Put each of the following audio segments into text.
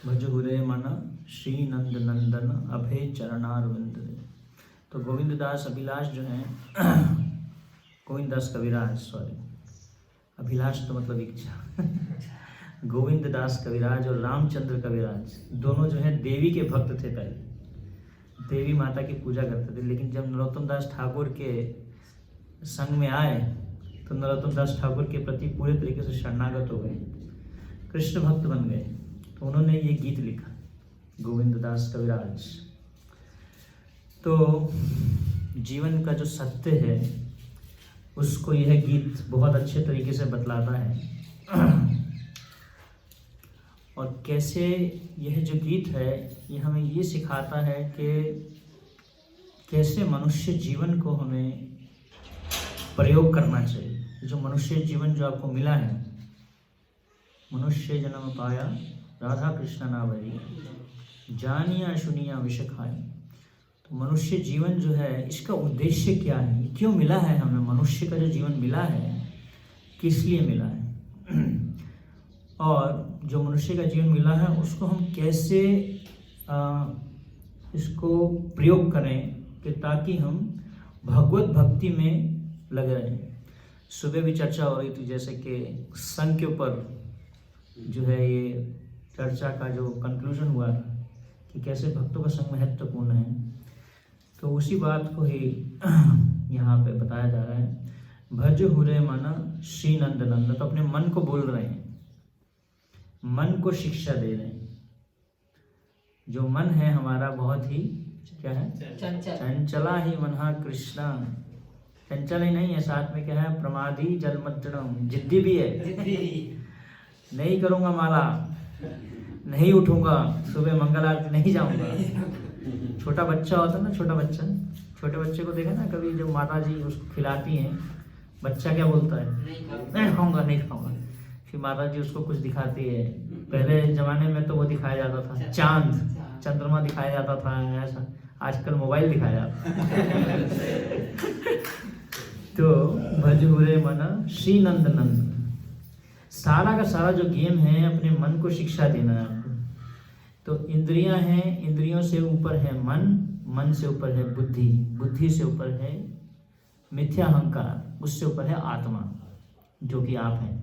भज गुरे मन श्री नंद नंदन अभय चरणारविंद। तो गोविंद दास अभिलाष जो हैं गोविंद दास कविराज, सॉरी अभिलाष तो मतलब इच्छा गोविंद दास कविराज और रामचंद्र कविराज दोनों जो हैं देवी के भक्त थे। पहले देवी माता की पूजा करते थे, लेकिन जब नरोत्तम दास ठाकुर के संग में आए तो नरोत्तम दास ठाकुर के प्रति पूरे तरीके से शरणागत हो गए, कृष्ण भक्त बन गए। तो उन्होंने ये गीत लिखा, गोविंद दास कविराज। तो जीवन का जो सत्य है उसको यह गीत बहुत अच्छे तरीके से बतलाता है। और कैसे यह जो गीत है ये हमें ये सिखाता है कि कैसे मनुष्य जीवन को हमें प्रयोग करना चाहिए। जो मनुष्य जीवन जो आपको मिला है, मनुष्य जन्म पाया राधा कृष्ण नावरी, जानिया सुनिया विष खाए। तो मनुष्य जीवन जो है इसका उद्देश्य क्या है, क्यों मिला है हमें? मनुष्य का जो जीवन मिला है किस लिए मिला है, और जो मनुष्य का जीवन मिला है उसको हम कैसे इसको प्रयोग करें कि ताकि हम भगवत भक्ति में लगे रहें। सुबह भी चर्चा हो रही थी जैसे कि संघ के ऊपर जो है ये चर्चा का जो कंक्लूजन हुआ कि कैसे भक्तों का संग महत्वपूर्ण है। तो उसी बात को ही यहाँ पे बताया जा रहा है। भज हुरे मन श्री नंद नंद। तो अपने मन को बोल रहे हैं, मन को शिक्षा दे रहे हैं। जो मन है हमारा बहुत ही क्या है, चंचला ही मनहा कृष्णा। चंचल ही नहीं है, साथ में क्या है, प्रमादी जलमग्नम, जिद्दी भी है। नहीं करूँगा माला, नहीं उठूंगा, सुबह मंगल आरती नहीं जाऊंगा। छोटा बच्चा होता है ना, छोटे बच्चे को देखा ना कभी, जब माता जी उसको खिलाती हैं, बच्चा क्या बोलता है, नहीं खाऊंगा नहीं खाऊंगा। फिर माता जी उसको कुछ दिखाती है। पहले जमाने में तो वो दिखाया जाता था चांद, चंद्रमा दिखाया जाता था ऐसा, आजकल मोबाइल दिखाया जाता तो भज हुरे मन श्री नंद नंद। सारा का सारा जो गेम है अपने मन को शिक्षा देना है आपको। तो इंद्रियां हैं, इंद्रियों से ऊपर है मन, मन से ऊपर है बुद्धि, बुद्धि से ऊपर है मिथ्या अहंकार, उससे ऊपर है आत्मा जो कि आप हैं।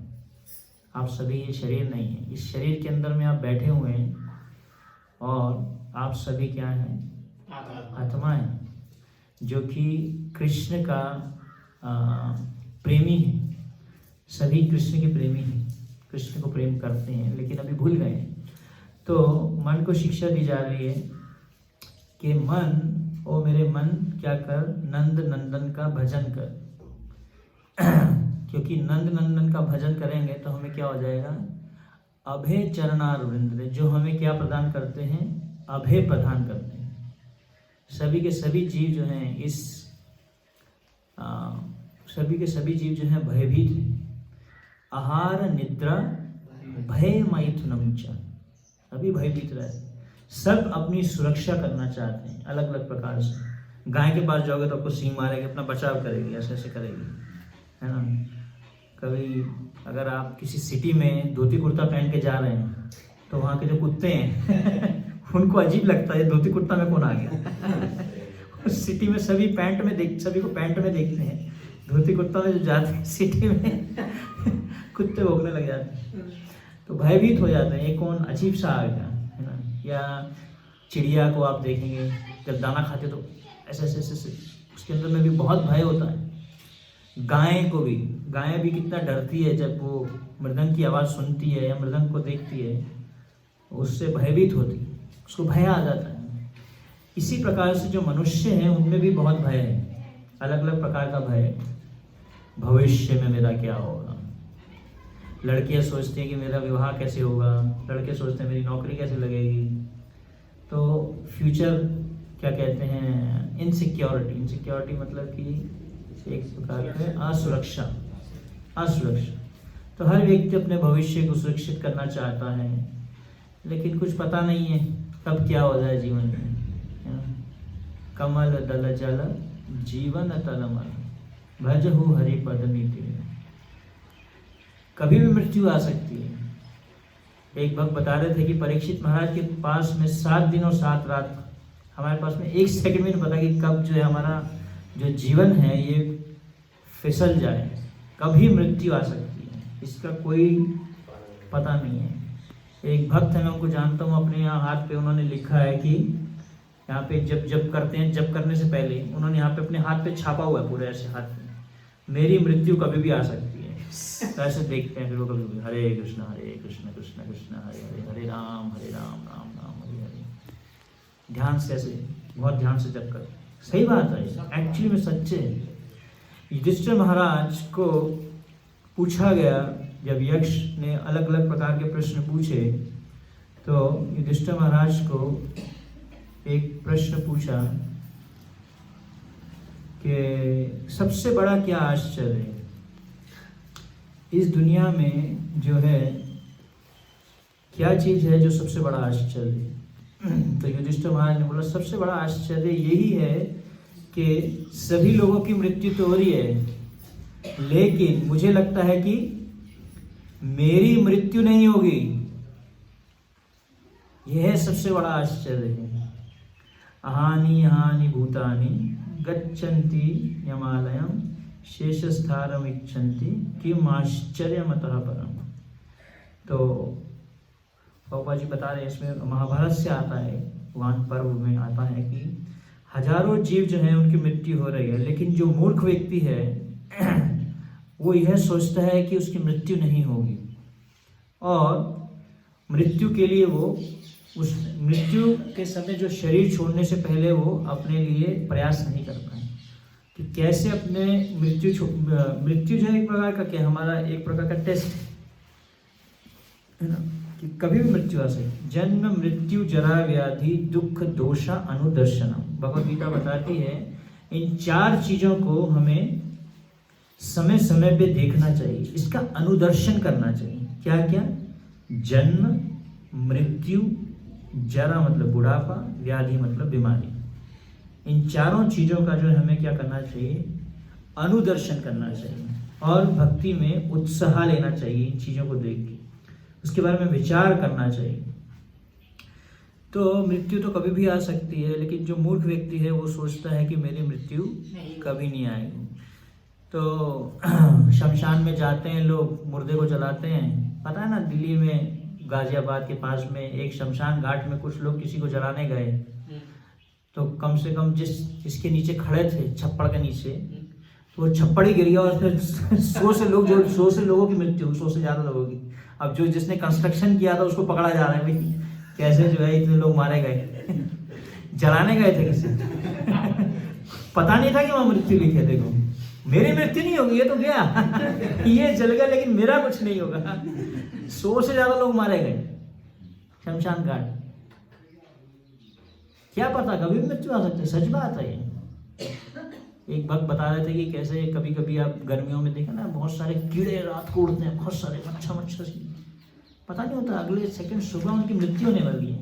आप सभी ये शरीर नहीं है, इस शरीर के अंदर में आप बैठे हुए हैं और आप सभी क्या हैं, आत्मा है, जो कि कृष्ण का प्रेमी है। सभी कृष्ण के प्रेमी हैं, कृष्ण को प्रेम करते हैं, लेकिन अभी भूल गए। तो मन को शिक्षा दी जा रही है कि मन, ओ मेरे मन क्या कर, नंद नंदन का भजन कर। क्योंकि नंद नंदन का भजन करेंगे तो हमें क्या हो जाएगा, अभय चरणारविंद। जो हमें क्या प्रदान करते हैं, अभय प्रदान करते हैं। सभी के सभी जीव जो हैं इस सभी के सभी जीव जो हैं भयभीत हैं। आहार निद्रा भय मैथुनम च, अभी भयभीत रहे। सब अपनी सुरक्षा करना चाहते हैं अलग अलग प्रकार से। गाय के पास जाओगे तो आपको सींग मारेगी, अपना बचाव करेगी, ऐसे ऐसे करेगी, है ना। कभी अगर आप किसी सिटी में धोती कुर्ता पहन के जा रहे हैं तो वहाँ के जो कुत्ते हैं उनको अजीब लगता है, धोती कुर्ता में कौन आ गया। सिटी में सभी सभी को पैंट में देखते हैं, धोती कुर्ता में जो जाते हैं सिटी में कुत्ते भौंकने लग जाते हैं। तो भयभीत हो जाते हैं, ये कौन अजीब सा आ गया, है ना। या चिड़िया को आप देखेंगे जब दाना खाते तो ऐसे ऐसे ऐसे, उसके अंदर में भी बहुत भय होता है। गाय भी कितना डरती है जब वो मृदंग की आवाज़ सुनती है या मृदंग को देखती है, उससे भयभीत होती है, उसको भय आ जाता है। इसी प्रकार से जो मनुष्य हैं उनमें भी बहुत भय है, अलग अलग प्रकार का भय। भविष्य में मेरा क्या होगा, लड़कियां सोचती हैं कि मेरा विवाह कैसे होगा, लड़के सोचते हैं मेरी नौकरी कैसे लगेगी। तो फ्यूचर क्या कहते हैं, इनसिक्योरिटी मतलब कि एक प्रकार है असुरक्षा। तो हर व्यक्ति अपने भविष्य को सुरक्षित करना चाहता है, लेकिन कुछ पता नहीं है कब क्या हो जाए जीवन में। कमल दल जल जीवन तलमल, भजहु हरि पद नीति। कभी भी मृत्यु आ सकती है, एक भक्त बता रहे थे कि परीक्षित महाराज के पास में 7 दिन और 7 रात, हमारे पास में 1 सेकंड में नहीं पता कि कब जो है हमारा जो जीवन है ये फिसल जाए, कभी मृत्यु आ सकती है, इसका कोई पता नहीं है। एक भक्त है, मैं उनको जानता हूँ, अपने यहाँ हाथ पे उन्होंने लिखा है कि यहाँ पे जब करते हैं, जब करने से पहले उन्होंने यहाँ पे अपने हाथ पे छापा हुआ है पूरे ऐसे हाथ में, मेरी मृत्यु कभी भी आ सकती है। तो ऐसे देखते हैं फिर वो कभी भी हरे कृष्ण कृष्ण कृष्ण हरे हरे, हरे राम राम राम हरे हरे। ध्यान से, ऐसे बहुत ध्यान से जब कर, सही बात है, एक्चुअली में सच्चे है। युधिष्ठिर महाराज को पूछा गया, जब यक्ष ने अलग अलग प्रकार के प्रश्न पूछे तो युधिष्ठिर महाराज को एक प्रश्न पूछा कि सबसे बड़ा क्या आश्चर्य है इस दुनिया में, जो है क्या चीज है जो सबसे बड़ा आश्चर्य है। तो युधिष्ठिर महाराज ने बोला सबसे बड़ा आश्चर्य यही है कि सभी लोगों की मृत्यु तो हो रही है, लेकिन मुझे लगता है कि मेरी मृत्यु नहीं होगी, यह सबसे बड़ा आश्चर्य है। अहानि हानि भूतानि गच्छन्ति यमालयम शेषस्थानम इच्छन्ति किम आश्चर्यमतः परम। तो बाबा जी बता रहे हैं, इसमें महाभारत से आता है, पुराण पर्व में आता है कि हजारों जीव जो हैं उनकी मृत्यु हो रही है, लेकिन जो मूर्ख व्यक्ति है वो यह सोचता है कि उसकी मृत्यु नहीं होगी, और मृत्यु के लिए वो उस मृत्यु के समय जो शरीर छोड़ने से पहले वो अपने लिए प्रयास नहीं करता है कि कैसे अपने मृत्यु जो है एक प्रकार का क्या, हमारा एक प्रकार का टेस्ट है ना, कि कभी भी मृत्यु आ सकती। जन्म मृत्यु जरा व्याधि दुख दोषा अनुदर्शनम, भगवद गीता बताती है इन 4 चीजों को हमें समय समय पे देखना चाहिए, इसका अनुदर्शन करना चाहिए। क्या क्या? जन्म, मृत्यु, जरा मतलब बुढ़ापा, व्याधि मतलब बीमारी। इन चारों चीजों का जो हमें क्या करना चाहिए? अनुदर्शन करना चाहिए, और भक्ति में उत्साह लेना चाहिए इन चीजों को देख के, उसके बारे में विचार करना चाहिए। तो मृत्यु तो कभी भी आ सकती है, लेकिन जो मूर्ख व्यक्ति है वो सोचता है कि मेरी मृत्यु कभी नहीं आएगी। तो शमशान में जाते हैं लोग, मुर्दे को जलाते हैं। पता है ना, दिल्ली में गाजियाबाद के पास में एक शमशान घाट में कुछ लोग किसी को जलाने गए, तो कम से कम जिसके नीचे खड़े थे, छप्पड़ के नीचे, तो वो छप्पड़ ही गिर गया, और फिर 100 से लोगों की मृत्यु, 100 से ज्यादा लोगों की। अब जो जिसने कंस्ट्रक्शन किया था उसको पकड़ा जा रहा है, भाई कैसे जो है इतने लोग मारे गए, जलाने गए थे किसी पता नहीं था कि वहां मृत्यु लिखे। देखो, मेरी मृत्यु नहीं होगी, ये तो गया ये जल गया, लेकिन मेरा कुछ नहीं होगा। 100 से ज्यादा लोग मारे गए शमशान घाट। क्या पता कभी भी मृत्यु आ सकती है, सच बात है ये। एक भक्त बता रहे थे कि कैसे कभी कभी आप गर्मियों में देखा ना, बहुत सारे कीड़े रात को उड़ते हैं, बहुत सारे मच्छर, पता नहीं होता अगले सेकंड सुबह उनकी मृत्यु होने वाली है।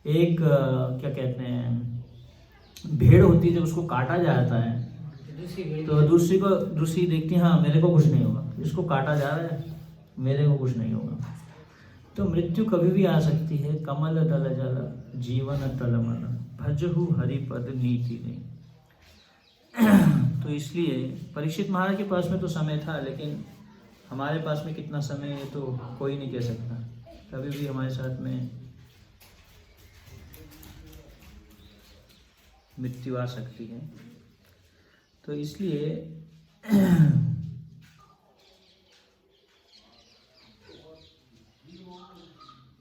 एक क्या कहते हैं, भेड़ होती है, जब उसको काटा जाता है तो दूसरी देखती है, हाँ मेरे को कुछ नहीं होगा, इसको काटा जा रहा है, मेरे को कुछ नहीं होगा। तो मृत्यु कभी भी आ सकती है। कमल दल जल जीवन तलमल भजहु हरिपद नीति नहीं। तो इसलिए परीक्षित महाराज के पास में तो समय था, लेकिन हमारे पास में कितना समय है तो कोई नहीं कह सकता। कभी भी हमारे साथ में मृत्यु आ सकती है। तो इसलिए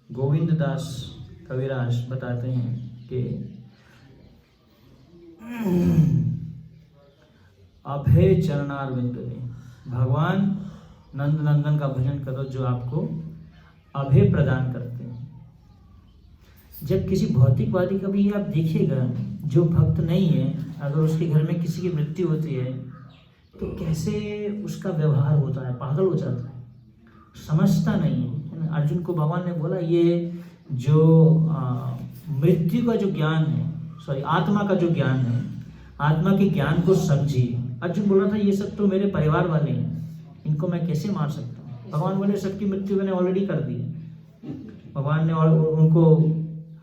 गोविंद दास कविराज बताते हैं कि अभय चरणारविंद में भगवान नंद नंदन का भजन करो, जो आपको अभय प्रदान करते हैं। जब किसी भौतिकवादी का भी आप देखिएगा, जो भक्त नहीं है, अगर उसके घर में किसी की मृत्यु होती है तो कैसे उसका व्यवहार होता है, पागल हो जाता है, समझता नहीं है। अर्जुन को भगवान ने बोला, ये जो मृत्यु का जो ज्ञान है, आत्मा का जो ज्ञान है, आत्मा के ज्ञान को समझिए। अर्जुन बोल रहा था, ये सब तो मेरे परिवार वाले हैं, इनको मैं कैसे मार सकता हूँ। भगवान बोले सबकी मृत्यु मैंने ऑलरेडी कर दी है। भगवान ने और उनको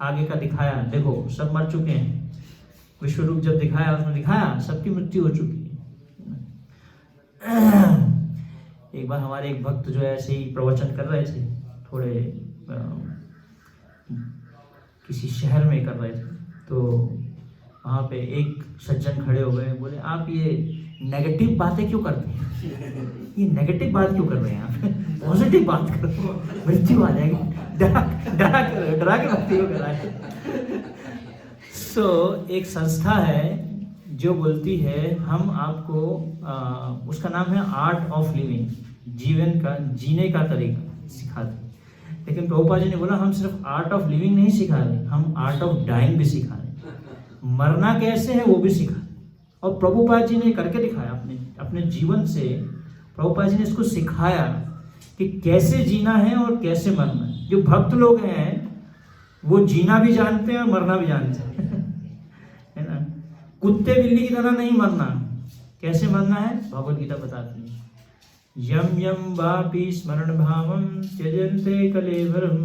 आगे का दिखाया, देखो सब मर चुके हैं। विश्व रूप जब दिखाया उसमें दिखाया सबकी मृत्यु हो चुकी है। एक बार हमारे एक भक्त जो है ऐसे ही प्रवचन कर रहे थे, थोड़े किसी शहर में कर रहे थे, तो वहाँ पे एक सज्जन खड़े हो गए, बोले आप ये नेगेटिव बातें क्यों करते हैं, ये नेगेटिव बात क्यों कर रहे हैं आप, पॉजिटिव बात करो, मृत्यु आ जाएगी, डरा के भक्ति को कराए। सो एक संस्था है जो बोलती है हम आपको उसका नाम है आर्ट ऑफ लिविंग, जीवन का जीने का तरीका सिखाते। लेकिन प्रभुपाद जी ने बोला हम सिर्फ आर्ट ऑफ लिविंग नहीं सिखा रहे, हम आर्ट ऑफ डाइंग भी सिखा रहे, मरना कैसे है वो भी सिखा। और प्रभुपाद जी ने करके दिखाया अपने जीवन से। प्रभुपाद जी ने इसको सिखाया कि कैसे जीना है और कैसे मरना है। जो भक्त लोग हैं वो जीना भी जानते हैं और मरना भी जानते हैं है ना। कुत्ते बिल्ली की तरह नहीं मरना, कैसे मरना है भगवद गीता बताती है। यम यम वापि स्मरण भावम त्यजन्ते कलेवरम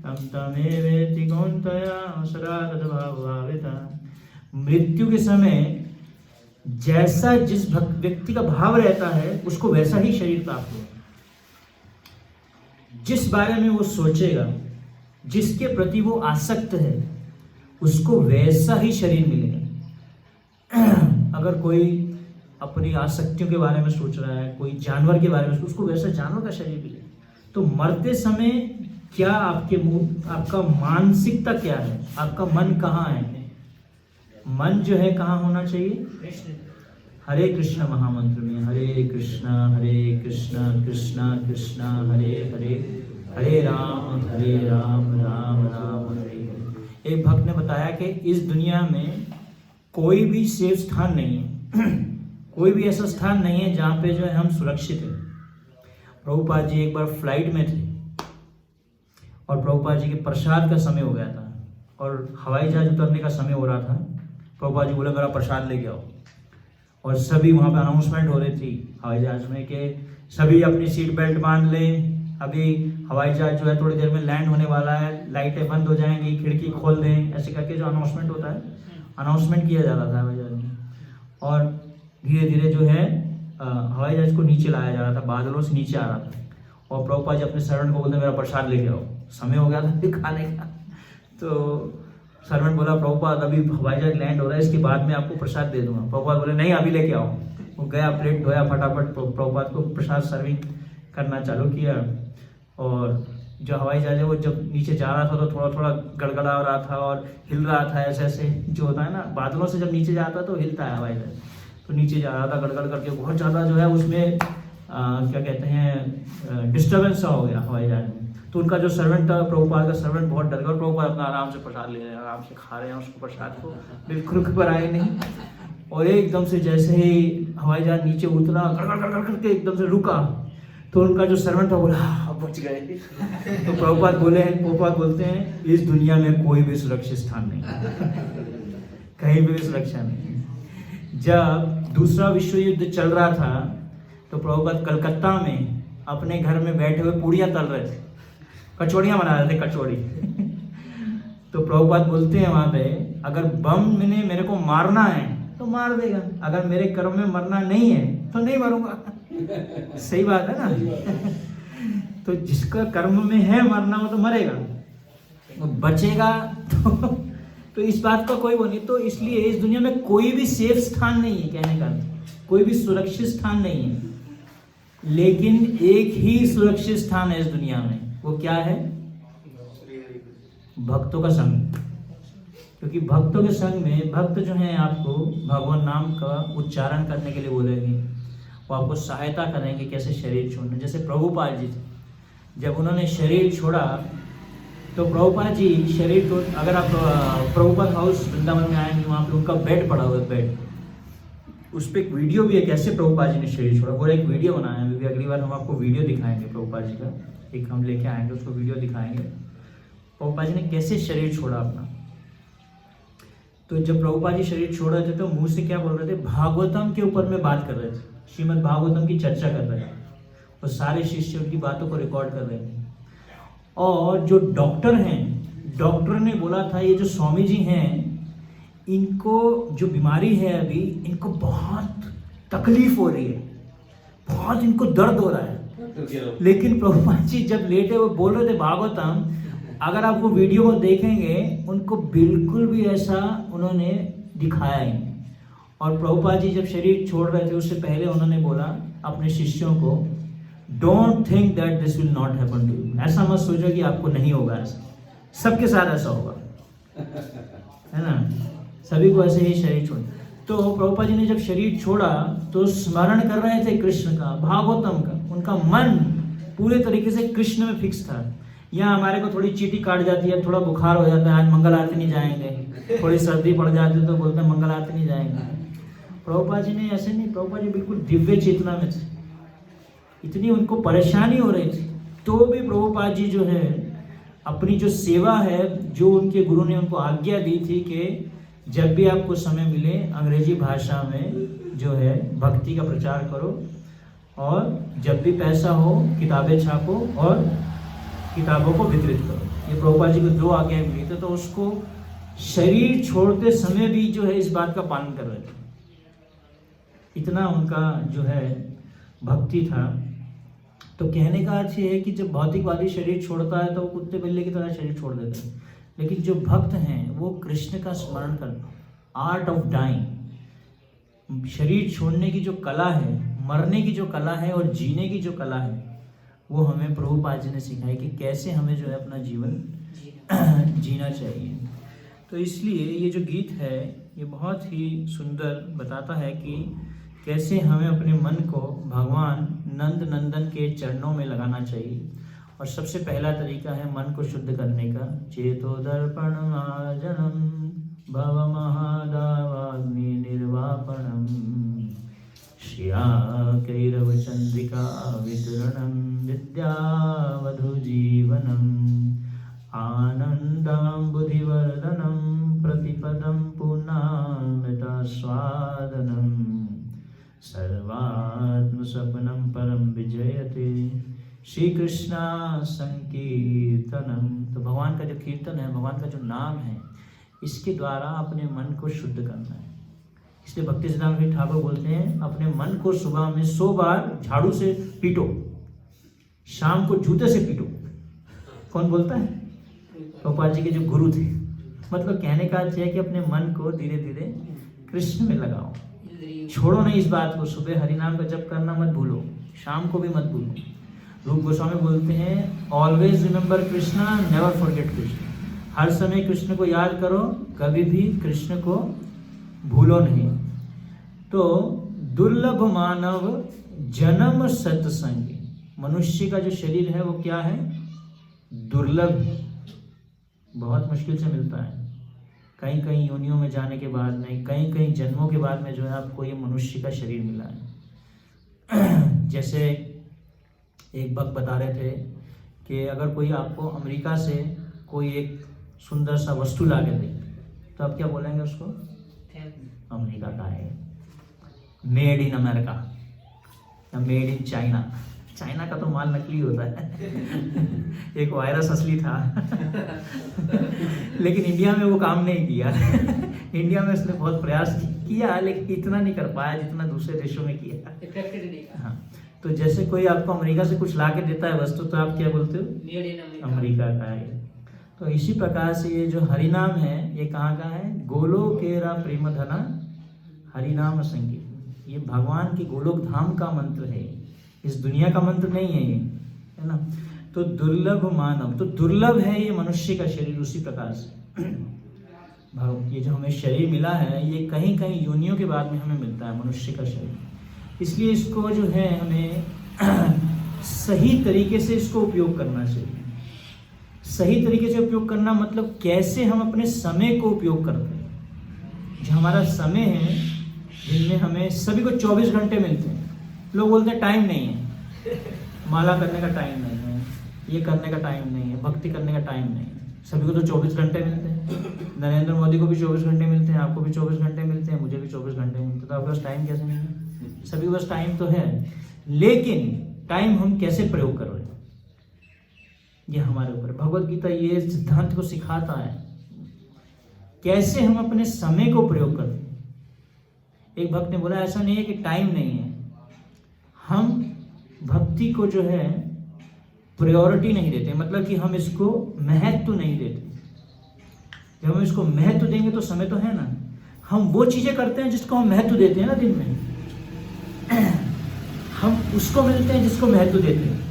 तम तमेवेति कौन्तेय सदा भावभाविता। मृत्यु के समय जैसा जिस व्यक्ति का भाव रहता है उसको वैसा ही शरीर प्राप्त होगा। जिस बारे में वो सोचेगा, जिसके प्रति वो आसक्त है, उसको वैसा ही शरीर मिलेगा। अगर कोई अपनी आसक्तियों के बारे में सोच रहा है, कोई जानवर के बारे में, उसको वैसा जानवर का शरीर मिलेगा। तो मरते समय क्या आपका मानसिकता क्या है, आपका मन कहाँ है? मन जो है कहाँ होना चाहिए? हरे कृष्ण महामंत्र में, हरे कृष्ण कृष्ण कृष्ण हरे हरे, हरे राम राम राम हरे हरे। एक भक्त ने बताया कि इस दुनिया में कोई भी सेफ स्थान नहीं है, कोई भी ऐसा स्थान नहीं है जहाँ पे जो है हम सुरक्षित हैं। प्रभुपाद जी एक बार फ्लाइट में थे और प्रभुपाद जी के प्रसाद का समय हो गया था और हवाई जहाज उतरने का समय हो रहा था। प्रभुपाद जी बोले मेरा प्रसाद लेके आओ, और सभी वहाँ पे अनाउंसमेंट हो रही थी हवाई जहाज में कि सभी अपनी सीट बेल्ट बांध लें, अभी हवाई जहाज जो है थोड़ी देर में लैंड होने वाला है, लाइटें बंद हो जाएंगी, खिड़की खोल दें, ऐसे करके जो अनाउंसमेंट होता है, अनाउंसमेंट किया जा रहा था हवाई जहाज में। और धीरे धीरे जो है हवाई जहाज को नीचे लाया जा रहा था, बादलों से नीचे आ रहा था। और प्रभुपाद जी अपने सर्वेंट को बोलते मेरा प्रसाद लेके आओ, समय हो गया था खाने का। तो सर्वेंट बोला प्रभुपाद अभी हवाई जहाज लैंड हो रहा है, इसके बाद में आपको प्रसाद दे दूंगा। प्रभुपाद बोले नहीं अभी लेके आओ। वो गया, प्लेट धोया, फटाफट प्रभुपाद को प्रसाद सर्विंग करना चालू किया। और जो हवाई जहाज है वो जब नीचे जा रहा था तो थोड़ा थोड़ा गड़गड़ा रहा था और हिल रहा था, ऐसे ऐसे जो होता है ना बादलों से जब नीचे जाता है तो हिलता है हवाई जहाज। तो नीचे जा रहा था गड़गड़ करके, बहुत ज़्यादा जो है उसमें क्या कहते हैं डिस्टर्बेंस सा हो गया हवाई जहाज में। तो उनका जो सर्वेंट था, प्रभुपाद का सर्वेंट, बहुत डर गया। प्रभुपाद अपना आराम से प्रसाद ले रहे हैं, आराम से खा रहे हैं उसको, प्रसाद को बिल्कुल घबराए नहीं। और एकदम से जैसे ही हवाई जहाज नीचे उतरा, गड़गड़ करके एकदम से रुका, तो उनका जो सर्वेंट था बोला बच गए। तो प्रभुपाद बोलते हैं इस दुनिया में कोई भी सुरक्षित स्थान नहीं, कहीं भी सुरक्षा नहीं। जब दूसरा विश्व युद्ध चल रहा था तो प्रभुपाद कलकत्ता में अपने घर में बैठे हुए पूड़ियाँ तल रहे थे, कचौड़ियाँ बना रहे थे, कचौड़ी। तो प्रभुपाद बोलते हैं वहाँ पे अगर बम ने मेरे को मारना है तो मार देगा, अगर मेरे कर्म में मरना नहीं है तो नहीं मरूंगा। सही बात है ना। तो जिसका कर्म में है मरना वो तो मरेगा, वो बचेगा तो इस बात का कोई वो नहीं। तो इसलिए इस दुनिया में कोई भी सेफ स्थान नहीं है, कहने का कोई भी सुरक्षित स्थान नहीं है। लेकिन एक ही सुरक्षित स्थान है इस दुनिया में, वो क्या है? भक्तों का संग। क्योंकि भक्तों के संग में भक्त जो हैं आपको भगवान नाम का उच्चारण करने के लिए बोलेंगे, वो आपको सहायता करेंगे कैसे शरीर छोड़ना। जैसे प्रभुपाद जी थे, जब उन्होंने शरीर छोड़ा तो प्रभुपाद जी शरीर को, अगर आप प्रभुपाद हाउस वृंदावन में आएंगे वहाँ पे उनका बेड पड़ा हुआ है, बेड, उस पर एक वीडियो भी है कैसे प्रभुपाद जी ने शरीर छोड़ा। वो एक वीडियो बनाया है, अभी अगली बार हम आपको वीडियो दिखाएंगे प्रभुपाद जी का, एक हम लेके आएंगे उसको वीडियो दिखाएंगे प्रभुपाद जी ने कैसे शरीर छोड़ा अपना। तो जब प्रभुपाद जी शरीर छोड़ रहे थे तो मुंह से क्या बोल रहे थे? भागवतम के ऊपर में बात कर रहे थे, श्रीमद् भागवतम की चर्चा कर रहे थे। और सारे शिष्य उनकी बातों को रिकॉर्ड कर रहे थे। और जो डॉक्टर हैं, डॉक्टर ने बोला था ये जो स्वामी जी हैं इनको जो बीमारी है अभी, इनको बहुत तकलीफ हो रही है, बहुत इनको दर्द हो रहा है। लेकिन प्रभुपाद जी जब लेटे वो बोल रहे थे भागवतम, अगर आप वो वीडियो को देखेंगे उनको बिल्कुल भी ऐसा उन्होंने दिखाया ही नहीं। और प्रभुपाद जी जब शरीर छोड़ रहे थे उससे पहले उन्होंने बोला अपने शिष्यों को, don't think that this will not happen to you, ऐसा मत सोचो कि आपको नहीं होगा, ऐसा सबके साथ ऐसा होगा, है ना, सभी को ऐसे ही शरीर छोड़। तो प्रभुपाद जी ने जब शरीर छोड़ा तो स्मरण कर रहे थे कृष्ण का, भागवतम का, उनका मन पूरे तरीके से कृष्ण में फिक्स था। यहाँ हमारे को थोड़ी चीटी काट जाती है, थोड़ा बुखार हो जाता है, आज मंगल आरती नहीं जाएंगे, थोड़ी सर्दी पड़ जाती है तो बोलते हैं मंगल आरती नहीं जाएंगे। प्रभुपाद जी ने ऐसे नहीं, प्रभुपाद जी बिल्कुल दिव्य चेतना में थे, इतनी उनको परेशानी हो रही थी तो भी प्रभुपाद जी जो है अपनी जो सेवा है, जो उनके गुरु ने उनको आज्ञा दी थी कि जब भी आपको समय मिले अंग्रेजी भाषा में जो है भक्ति का प्रचार करो, और जब भी पैसा हो किताबें छापो और किताबों को वितरित करो। ये प्रभुपाद जी को 2 आज्ञाएं मिली थी, तो उसको शरीर छोड़ते समय भी जो है इस बात का पालन कर रहे थे, इतना उनका जो है भक्ति था। तो कहने का अर्थ ये है कि जब भौतिकवादी शरीर छोड़ता है तो वो कुत्ते बिल्ली की तरह शरीर छोड़ देता है, लेकिन जो भक्त हैं वो कृष्ण का स्मरण कर, आर्ट ऑफ डाइंग, शरीर छोड़ने की जो कला है, मरने की जो कला है और जीने की जो कला है, वो हमें प्रभुपाद जी ने सिखाई कि कैसे हमें जो है अपना जीवन जीना चाहिए। तो इसलिए ये जो गीत है ये बहुत ही सुंदर बताता है कि कैसे हमें अपने मन को भगवान नंद नंदन के चरणों में लगाना चाहिए। और सबसे पहला तरीका है मन को शुद्ध करने का, चेतो दर्पण मार्जनम भव महादावाग्नि निर्वापणम श्रिया कैरव चंद्रिका वितरणम विद्यावधु जीवनम आनंदाम्बुधिवर्धनम प्रतिपदम पुनामृता स्वादनम सर्वात्म सपनम परम विजयते श्री कृष्णा संकीर्तनम। तो भगवान का जो कीर्तन है, भगवान का जो नाम है, इसके द्वारा अपने मन को शुद्ध करना है। इसलिए भक्ति सिद्धांत ठाकुर बोलते हैं अपने मन को सुबह में 100 बार झाड़ू से पीटो, शाम को जूते से पीटो। कौन बोलता है? गोपाल जी के जो गुरु थे। मतलब कहने का अर्थ है कि अपने मन को धीरे धीरे कृष्ण में लगाओ, छोड़ो नहीं इस बात को। सुबह हरिनाम का जप करना मत भूलो, शाम को भी मत भूलो। रूप गोस्वामी बोलते हैं always remember Krishna, never forget Krishna. हर समय कृष्ण को याद करो, कभी भी कृष्ण को भूलो नहीं। तो दुर्लभ मानव जन्म सत्संगी, मनुष्य का जो शरीर है वो क्या है? दुर्लभ, बहुत मुश्किल से मिलता है। कई कई योनियों में जाने के बाद में, कई कई जन्मों के बाद में जो है आपको ये मनुष्य का शरीर मिला है। जैसे एक भक्त बता रहे थे कि अगर कोई आपको अमेरिका से कोई एक सुंदर सा वस्तु ला के दे तो आप क्या बोलेंगे उसको? अमेरिका का है, मेड इन अमेरिका या मेड इन चाइना। चाइना का तो माल नकली होता है। एक वायरस असली था। लेकिन इंडिया में वो काम नहीं किया। इंडिया में उसने बहुत प्रयास किया लेकिन इतना नहीं कर पाया जितना दूसरे देशों में किया। हाँ, तो जैसे कोई आपको अमेरिका से कुछ ला के देता है वस्तु तो आप क्या बोलते हो? अमेरिका का है। तो इसी प्रकार से ये जो हरिनाम है ये कहाँ का है? गोलोकेरा प्रेम धना हरिनाम संगीत। ये भगवान के गोलोक धाम का मंत्र है, इस दुनिया का मंत्र नहीं है ये, है ना। तो दुर्लभ मानव, तो दुर्लभ है ये मनुष्य का शरीर। उसी प्रकार से ये जो हमें शरीर मिला है ये कहीं कहीं योनियों के बाद में हमें मिलता है मनुष्य का शरीर। इसलिए इसको जो है हमें सही तरीके से इसको उपयोग करना चाहिए। सही तरीके से उपयोग करना मतलब कैसे हम अपने समय को उपयोग करते हैं। जो हमारा समय है जिनमें हमें सभी को 24 घंटे मिलते हैं। लोग बोलते हैं टाइम नहीं है, माला करने का टाइम नहीं है, ये करने का टाइम नहीं है, भक्ति करने का टाइम नहीं है। सभी को तो 24 घंटे मिलते हैं। नरेंद्र मोदी को भी 24 घंटे मिलते हैं, आपको भी 24 घंटे मिलते हैं, मुझे भी 24 घंटे मिलते हैं। तो आपके पास टाइम कैसे नहीं है? सभी के पास टाइम तो है, लेकिन टाइम हम कैसे प्रयोग कर रहे हैं, ये हमारे ऊपर। भगवत गीता ये सिद्धांत को सिखाता है कैसे हम अपने समय को प्रयोग करते हैं। एक भक्त ने बोला ऐसा नहीं है कि टाइम नहीं है, हम भक्ति को जो है प्रायोरिटी नहीं देते, मतलब कि हम इसको महत्व नहीं देते। जब हम इसको महत्व देंगे तो समय तो है ना, हम वो चीजें करते हैं जिसको हम महत्व देते हैं ना दिन में, हम उसको मिलते हैं जिसको महत्व देते हैं।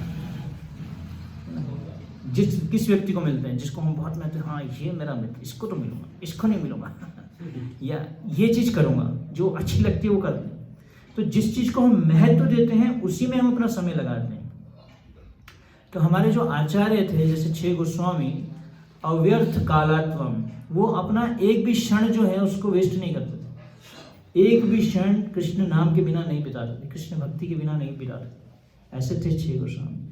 किस व्यक्ति को मिलते हैं जिसको हम बहुत महत्व, हाँ ये मेरा मित्र, इसको तो मिलूंगा, इसको नहीं मिलूंगा या ये चीज करूंगा जो अच्छी लगती है वो करते हैं। तो जिस चीज को हम महत्व देते हैं उसी में हम अपना समय लगाते हैं। तो हमारे जो आचार्य थे जैसे 6 गोस्वामी, अव्यर्थ कालात्वम, वो अपना एक भी क्षण जो है उसको वेस्ट नहीं करते थे। एक भी क्षण कृष्ण नाम के बिना नहीं बिताते थे, कृष्ण भक्ति के बिना नहीं बिताते। ऐसे थे 6 गोस्वामी।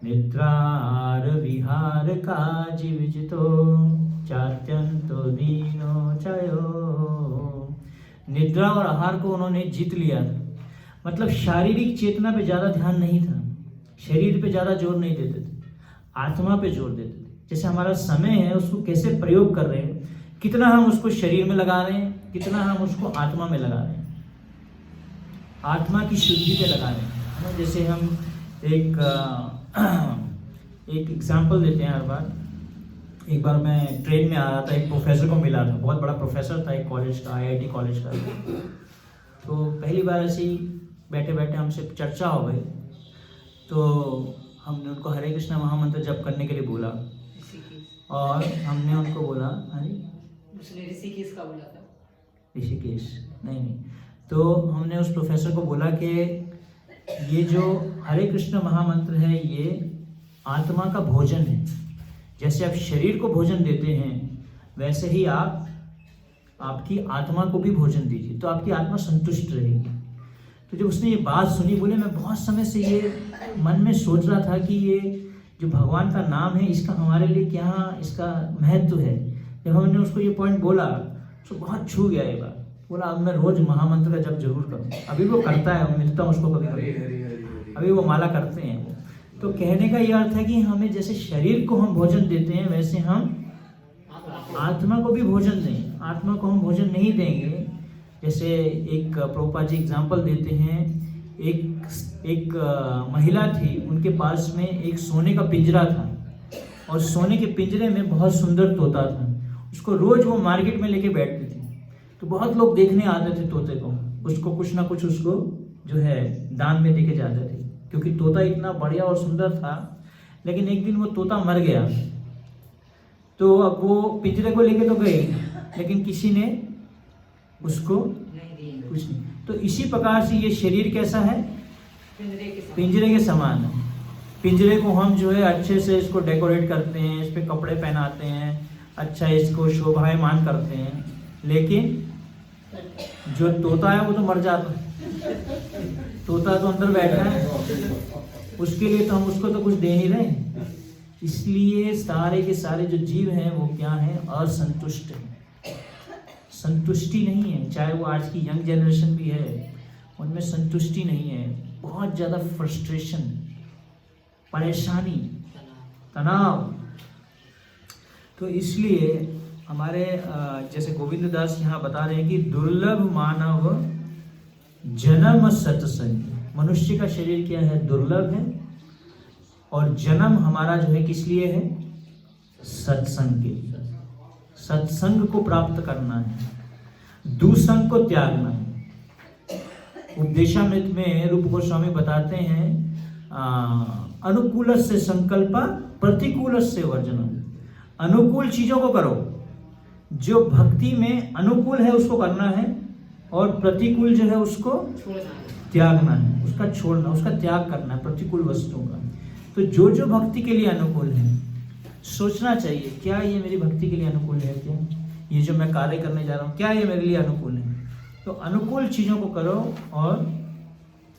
निद्रार विहार काज विजितो चात्यंतो दीनो चयो। निद्रा और आहार को उन्होंने जीत लिया था, मतलब शारीरिक चेतना पे ज्यादा ध्यान नहीं था, शरीर पे ज्यादा जोर नहीं देते थे, आत्मा पे जोर देते थे। जैसे हमारा समय है उसको कैसे प्रयोग कर रहे हैं, कितना हम उसको शरीर में लगा रहे हैं, कितना हम उसको आत्मा में लगा रहे हैं, आत्मा की शुद्धि पे लगा रहे हैं। जैसे हम एक एग्जाम्पल देते हैं हर बार। एक बार मैं ट्रेन में आ रहा था, एक प्रोफेसर को मिला था, बहुत बड़ा प्रोफेसर था एक कॉलेज का, IIT कॉलेज का। तो पहली बार ऐसे ही बैठे बैठे हमसे चर्चा हो गई, तो हमने उनको हरे कृष्णा महामंत्र जप करने के लिए बोला और हमने उनको बोला, उसने ऋषिकेश का बोला था, ऋषिकेश नहीं, तो हमने उस प्रोफेसर को बोला कि ये जो हरे कृष्ण महामंत्र है ये आत्मा का भोजन है। जैसे आप शरीर को भोजन देते हैं वैसे ही आप आपकी आत्मा को भी भोजन दीजिए, तो आपकी आत्मा संतुष्ट रहेगी। तो जब उसने ये बात सुनी, बोले मैं बहुत समय से ये मन में सोच रहा था कि ये जो भगवान का नाम है इसका हमारे लिए क्या इसका महत्व है। जब हमने उसको ये पॉइंट बोला तो बहुत छू गया ये बात। बोला अब मैं रोज महामंत्र का जप जरूर करूँ। अभी वो करता है, मिलता हूँ उसको कभी कभी, अभी वो माला करते हैं वो। तो कहने का ये अर्थ है कि हमें जैसे शरीर को हम भोजन देते हैं वैसे हम आत्मा को भी भोजन दें। आत्मा को हम भोजन नहीं देंगे, जैसे एक प्रभुपाद जी एग्जाम्पल देते हैं, एक महिला थी, उनके पास में एक सोने का पिंजरा था और सोने के पिंजरे में बहुत सुंदर तोता था। उसको रोज वो मार्केट में लेके बैठती थी, तो बहुत लोग देखने आते थे तोते को, उसको कुछ ना कुछ उसको जो है दान में देके जाते थे, क्योंकि तोता इतना बढ़िया और सुंदर था। लेकिन एक दिन वो तोता मर गया, तो अब वो पिंजरे को लेके तो गई, लेकिन किसी ने उसको कुछ नहीं। तो इसी प्रकार से ये शरीर कैसा है, पिंजरे के समान है। पिंजरे को हम जो है अच्छे से इसको डेकोरेट करते हैं, इस पे कपड़े पहनाते हैं, अच्छा इसको शोभायमान करते हैं, लेकिन जो तोता है वो तो मर जाता है। तोता तो अंदर बैठा है, उसके लिए तो हम उसको तो कुछ दे नहीं रहे। इसलिए सारे के सारे जो जीव हैं वो क्या हैं, असंतुष्ट हैं, संतुष्टि नहीं है। चाहे वो आज की यंग जनरेशन भी है, उनमें संतुष्टि नहीं है, बहुत ज़्यादा फ्रस्ट्रेशन, परेशानी, तनाव। तो इसलिए हमारे जैसे गोविंद दास यहाँ बता रहे हैं कि दुर्लभ मानव जन्म सत्संग। मनुष्य का शरीर क्या है, दुर्लभ है, और जन्म हमारा जो है किस लिए है, सत्संग के लिए। सत्संग को प्राप्त करना है, दुसंग को त्यागना है। उपदेशामृत में रूप गोस्वामी बताते हैं अनुकूल से संकल्प प्रतिकूल से वर्जनम। अनुकूल चीजों को करो, जो भक्ति में अनुकूल है उसको करना है, और प्रतिकूल जो है उसको त्यागना है, उसका छोड़ना, उसका त्याग करना है, प्रतिकूल वस्तुओं का। तो जो जो भक्ति के लिए अनुकूल है, सोचना चाहिए क्या ये मेरी भक्ति के लिए अनुकूल है, क्या ये जो मैं कार्य करने जा रहा हूँ क्या ये मेरे लिए अनुकूल है। तो अनुकूल चीजों को करो और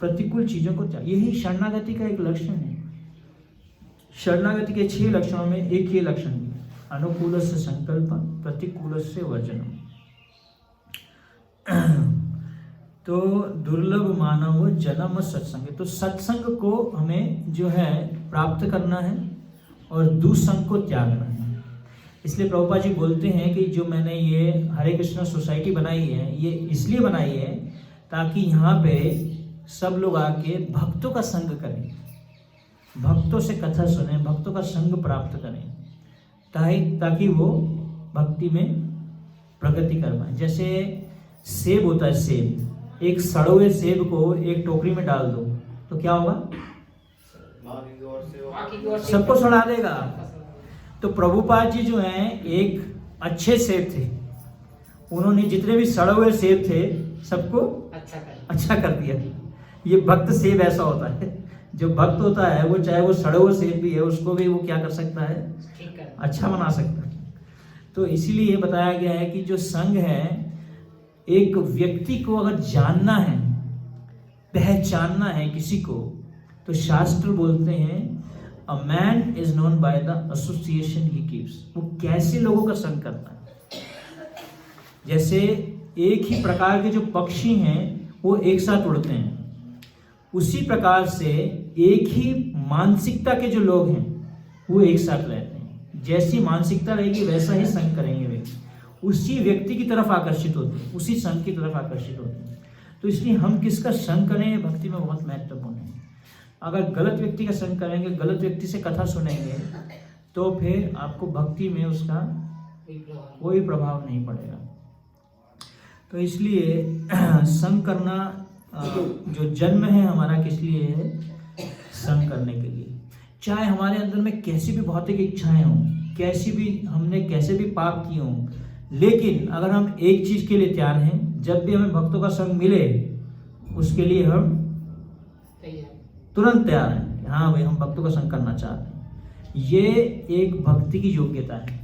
प्रतिकूल चीजों को त्याग। यही शरणागति का एक लक्षण है। शरणागति के 6 लक्षणों में एक ये लक्षण है, अनुकूल से संकल्प, प्रतिकूल से वर्जनम। तो दुर्लभ मानव जन्म सत्संग, तो सत्संग को हमें जो है प्राप्त करना है और दुसंग को त्यागना है। इसलिए प्रभुपाद जी बोलते हैं कि जो मैंने ये हरे कृष्णा सोसाइटी बनाई है, ये इसलिए बनाई है ताकि यहाँ पे सब लोग आके भक्तों का संग करें, भक्तों से कथा सुने, भक्तों का संग प्राप्त करें, ताकि वो भक्ति में प्रगति कर पाए। जैसे सेब होता है, सेब, एक सड़े हुए सेब को एक टोकरी में डाल दो तो क्या होगा? सबको सड़ा देगा। तो प्रभुपाद जी जो हैं एक अच्छे सेब थे, उन्होंने जितने भी सड़े हुए सेब थे सबको अच्छा कर दिया। ये भक्त सेब ऐसा होता है, जो भक्त होता है वो चाहे वो सड़े हुए सेब भी है उसको भी वो क्या कर सकता है? अच्छा बना सकता है। तो इसीलिए बताया गया है कि जो संग है, एक व्यक्ति को अगर जानना है, पहचानना है किसी को, तो शास्त्र बोलते हैं a man is known by the association he keeps. वो कैसे लोगों का संग करता है। जैसे एक ही प्रकार के जो पक्षी हैं वो एक साथ उड़ते हैं, उसी प्रकार से एक ही मानसिकता के जो लोग हैं वो एक साथ रहते हैं। जैसी मानसिकता रहेगी वैसा ही संग करेंगे वे, उसी व्यक्ति की तरफ आकर्षित होते हैं, उसी संग की तरफ आकर्षित होते हैं। तो इसलिए हम किसका संग करें भक्ति में बहुत महत्वपूर्ण है। अगर गलत व्यक्ति का संग करेंगे, गलत व्यक्ति से कथा सुनेंगे, तो फिर आपको भक्ति में उसका कोई प्रभाव नहीं पड़ेगा। तो इसलिए संग करना, जो जन्म है हमारा किस लिए है? संग करने के लिए। चाहे हमारे अंदर में कैसी भी भौतिक इच्छाएं हों, कैसी भी हमने कैसे भी पाप किए हों, लेकिन अगर हम एक चीज के लिए तैयार हैं, जब भी हमें भक्तों का संग मिले उसके लिए हम तुरंत तैयार हैं कि हाँ भाई हम भक्तों का संग करना चाहते हैं। ये एक भक्ति की योग्यता है।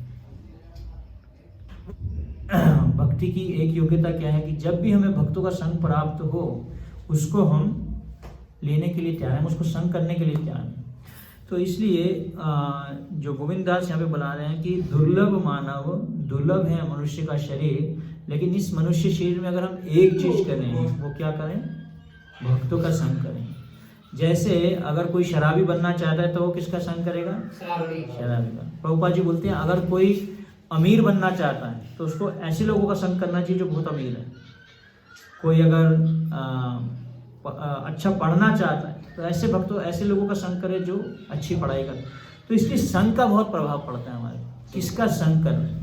भक्ति की एक योग्यता क्या है कि जब भी हमें भक्तों का संग प्राप्त हो उसको हम लेने के लिए तैयार हैं, उसको संग करने के लिए तैयार हैं। तो इसलिए जो गोविंद दास यहाँ पे बता रहे हैं कि दुर्लभ मानव, दुर्लभ है मनुष्य का शरीर, लेकिन इस मनुष्य शरीर में अगर हम एक चीज करें, वो क्या करें? भक्तों का संग करें। जैसे अगर कोई शराबी बनना चाहता है तो वो किसका संग करेगा? शराबी का। प्रभुपाद जी बोलते हैं अगर कोई अमीर बनना चाहता है तो उसको ऐसे लोगों का संग करना चाहिए जो बहुत अमीर है। कोई अगर अच्छा पढ़ना चाहता है तो ऐसे भक्तों, ऐसे लोगों का संग करे जो अच्छी पढ़ाई करे। तो इसलिए संग का बहुत प्रभाव पड़ता है हमारे, किसका संग कर रहे हैं।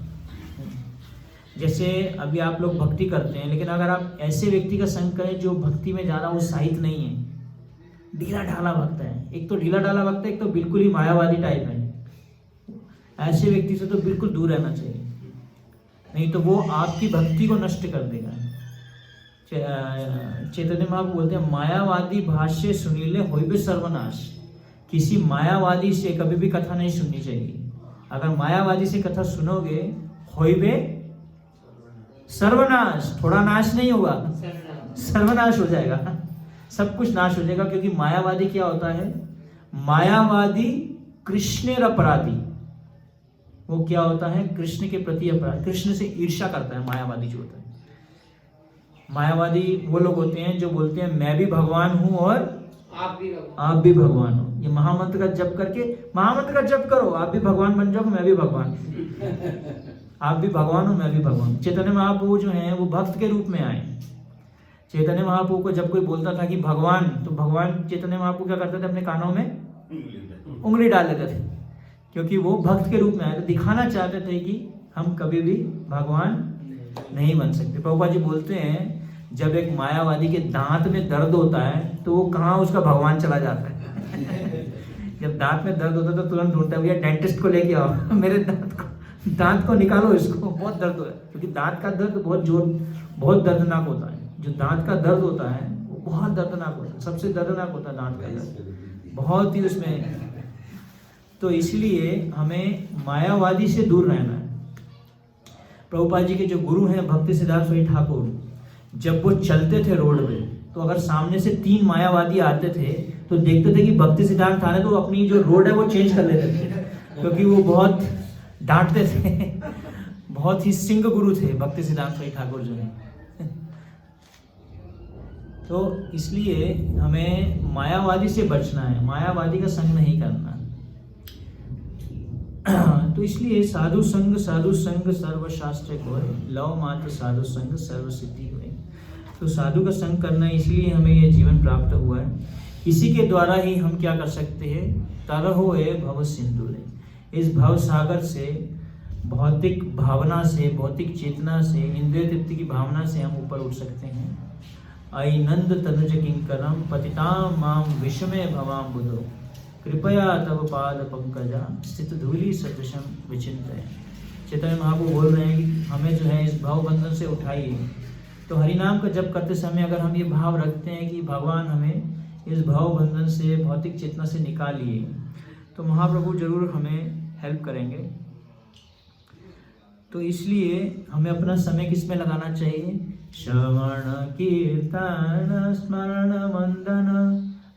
जैसे अभी आप लोग भक्ति करते हैं, लेकिन अगर आप ऐसे व्यक्ति का संग करें जो भक्ति में ज़्यादा उत्साहित नहीं है, ढीला ढाला भक्त है, एक तो ढीला ढाला भक्त है, एक तो बिल्कुल ही मायावादी टाइप है, ऐसे व्यक्ति से तो बिल्कुल दूर रहना चाहिए, नहीं तो वो आपकी भक्ति को नष्ट कर देगा। चैतन्य महाप्रभु बोलते हैं मायावादी भाष्य सुनीले होइबे सर्वनाश। किसी मायावादी से कभी भी कथा नहीं सुननी चाहिए। अगर मायावादी से कथा सुनोगे होइबे सर्वनाश, थोड़ा नाश नहीं होगा, सर्वनाश हो जाएगा, सब कुछ नाश हो जाएगा। क्योंकि मायावादी क्या होता है? मायावादी कृष्णेर अपराधी। वो क्या होता है? कृष्ण के प्रति अपराध, कृष्ण से ईर्ष्या करता है मायावादी जो होता है। मायावादी वो लोग होते हैं जो बोलते हैं मैं भी भगवान हूं और आप भी भगवान हो। ये महामंत्र का जप करके, महामंत्र का जप करो, आप भी भगवान बन जाओ, मैं भी भगवान, आप भी भगवान हो, मैं भी भगवान। चैतन्य महाप्रभु जो हैं वो भक्त के रूप में आए। चैतन्य महाप्रभु को जब कोई बोलता था कि भगवान, तो भगवान चैतन्य महाप्रभु क्या करते थे? अपने कानों में उंगली डाल लेते थे, क्योंकि वो भक्त के रूप में आए थे, दिखाना चाहते थे कि हम कभी भी भगवान नहीं बन सकते। प्रभुपाद जी बोलते हैं जब एक मायावादी के दांत में दर्द होता है तो वो कहाँ उसका भगवान चला जाता है। जब दांत में दर्द होता है तो तुरंत ढूंढता है भैया डेंटिस्ट को लेके आओ, मेरे दांत को निकालो, इसको बहुत दर्द हो रहा है। क्योंकि दांत का दर्द बहुत दर्दनाक होता है। जो दांत का दर्द होता है वो बहुत दर्दनाक होता है, सबसे दर्दनाक होता है दांत का दर्द, बहुत ही उसमें। तो इसलिए हमें मायावादी से दूर रहना है। प्रभुपाद जी के जो गुरु हैं भक्ति सिद्धार्थ स्वामी ठाकुर, जब वो चलते थे रोड पे तो अगर सामने से 3 मायावादी आते थे तो देखते थे कि भक्ति सिद्धार्थ थाने तो अपनी जो रोड है वो चेंज कर लेते थे, क्योंकि वो बहुत डांटते थे। बहुत ही सिंह गुरु थे भक्ति सिद्धार्थ स्वामी ठाकुर जो है। तो इसलिए हमें मायावादी से बचना है, मायावादी का संग नहीं करना। तो इसलिए साधु संग सर्वशास्त्र को लव मात्र साधु संग सर्व सिद्धि हुए। तो साधु का संग करना, इसलिए हमें यह जीवन प्राप्त हुआ है। इसी के द्वारा ही हम क्या कर सकते हैं, तरहो ए भव सिंधु, इस भव सागर से, भौतिक भावना से, भौतिक चेतना से, इंद्रिय तृप्ति की भावना से हम ऊपर उठ सकते हैं। आई नंद तनुज किंकरम पतिताम माम विषमे भवाम बुधो, कृपया तव पाद पंकजा स्थित धूलि सदृशम विचिंतय। चैतन्य महाप्रभु बोल रहे हैं कि हमें जो है इस भाव बंधन से उठाइए। तो हरिनाम का जप करते समय अगर हम ये भाव रखते हैं कि भगवान हमें इस भाव बंधन से, भौतिक चेतना से निकालिए, तो महाप्रभु जरूर हमें हेल्प करेंगे। तो इसलिए हमें अपना समय किस में लगाना चाहिए, श्रवण कीर्तन स्मरण वंदन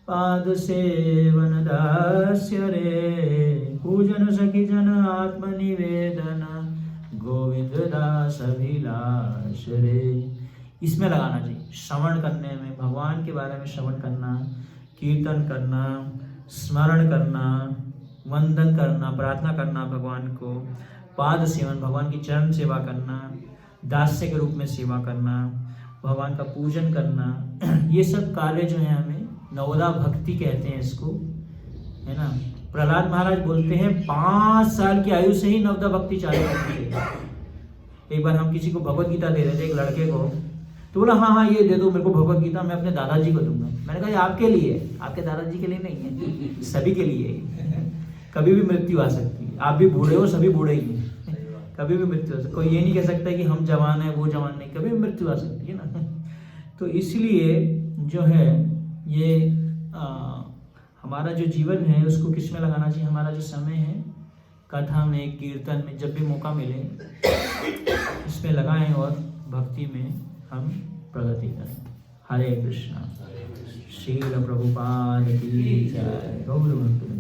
पाद सेवन दास्य रे, पूजन सखी जन आत्मनिवेदन गोविंद दास अभिलाष रे। इसमें लगाना चाहिए, श्रवण करने में, भगवान के बारे में श्रवण करना, कीर्तन करना, स्मरण करना, वंदन करना, प्रार्थना करना भगवान को, पाद सेवन, भगवान की चरण सेवा करना, दास्य के रूप में सेवा करना, भगवान का पूजन करना, ये सब कार्य जो है हमें नवदा भक्ति कहते हैं इसको, है ना। प्रहलाद महाराज बोलते हैं 5 साल की आयु से ही नवदा भक्ति चालू करती है। एक बार हम किसी को भगवत गीता दे रहे थे, एक लड़के को, तो बोला हाँ ये दे दो मेरे को भगवत गीता, मैं अपने दादाजी को दूंगा। मैंने कहा ये आपके लिए है, आपके दादाजी के लिए नहीं है, सभी के लिए है। कभी भी मृत्यु आ सकती है, आप भी बूढ़े हो, सभी बूढ़े ही हैं, कभी भी मृत्यु आ सकती है। कोई ये नहीं कह सकता कि हम जवान हैं वो जवान नहीं, कभी भी मृत्यु आ सकती है ना। तो इसलिए जो है ये हमारा जो जीवन है उसको किस में लगाना चाहिए, हमारा जो समय है कथा में, कीर्तन में, जब भी मौका मिले इसमें लगाएं और भक्ति में हम प्रगति करें। हरे कृष्णा। श्रील प्रभुपाद की जय। गौर भक्त